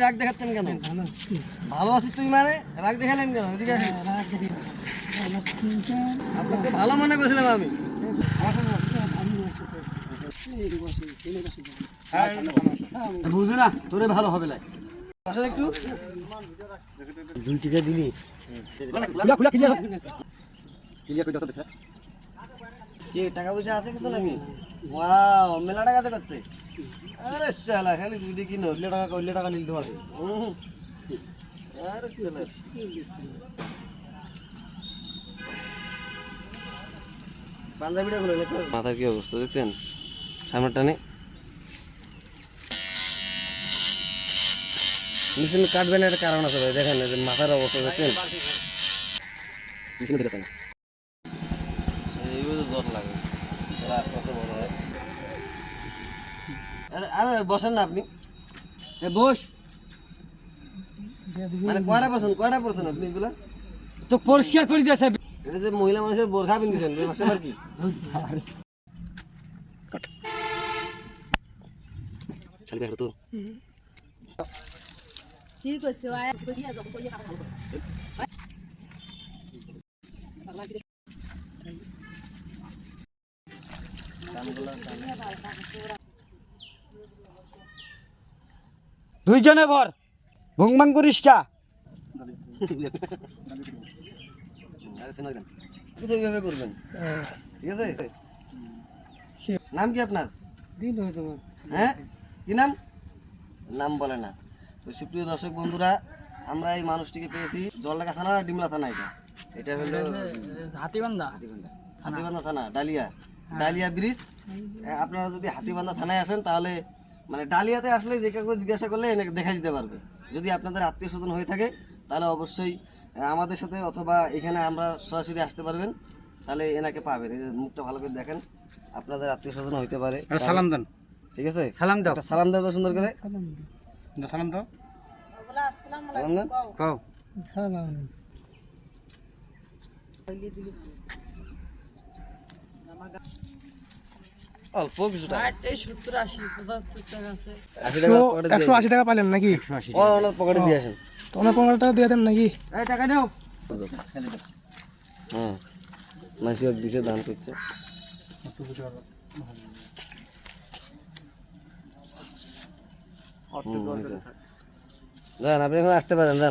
রাগ দেখাচ্ছেন কেন? ভালো আছিস তুই মানে রাগ দেখালেন কেন? আপনাকে ভালো মনে করছিলাম আমি। বুঝু না তোরে ভালো হবে না একটু 2 টাকা দিলি টাকা পয়সা আছে কিছু নাকি? ওয়াও মেলা টাকাতে করছে। আরে শালা খালি 2 টাকা কিনো টাকা নিতে পারবে। আরে শালা পাঞ্জাবিটা খুলে নে। মাথার কি অবস্থা দেখছেন? সামনের টানে মেশিন কাটবেন একটা কারণ আছে ভাই। দেখেন মাথার অবস্থা দেখছেন? এইভাবে জ্বর লাগে আস্তে আস্তে বড় হয়। আরে বসেন না আপনি। বস মানে কয়টা পড়ছেন আপনি এগুলা? তো পরিষ্কার করে দিয়েছে। এটা যে মহিলা মানুষের বোরখা পিনছেন মাসে বার কি? ঠিক আছে দুইজনে ভর ভুংভাং করিস কা এইভাবে করবেন ঠিক আছে? নাম কি আপনার? হ্যাঁ কি নাম? নাম বলে না। তো সুপ্রিয় দর্শক বন্ধুরা, আমরা এই মানুষটিকে পেয়েছি জলঢাকা থানা না ডিমলা থানা? এটা হলো হাতিবান্ধা থানা, ডালিয়া ব্রিজ। আপনারা যদি হাতিবান্ধা থানায় আসেন তাহলে মানে ডালিয়াতে আসলে যে কাউকে জিজ্ঞাসা করলে এনে দেখা দিতে পারবে। যদি আপনাদের আত্মীয় স্বজন হয়ে থাকে তাহলে অবশ্যই আমাদের সাথে অথবা এখানে আমরা সরাসরি আসতে পারবেন, তাহলে এনাকে পাবেন। এই যে মুখটা ভালো করে দেখেন, আপনাদের আত্মীয় স্বজন হইতে পারে। সালাম দেন, ঠিক আছে? সালাম দাও, সালাম দাও সুন্দর করে। সালাম দাও, সালাম দেন। কও সালাম। অল্প কিছু টাকা 180 টাকা পাইলেন নাকি? ওনার পকেটে দিয়ে আসেন। তোমার 15 টাকা দিয়ে দেন নাকি? এই টাকা নাও। হ্যাঁ মাসি দিছে দান করছে। যান আপনি এখন আসতে পারেন, যান।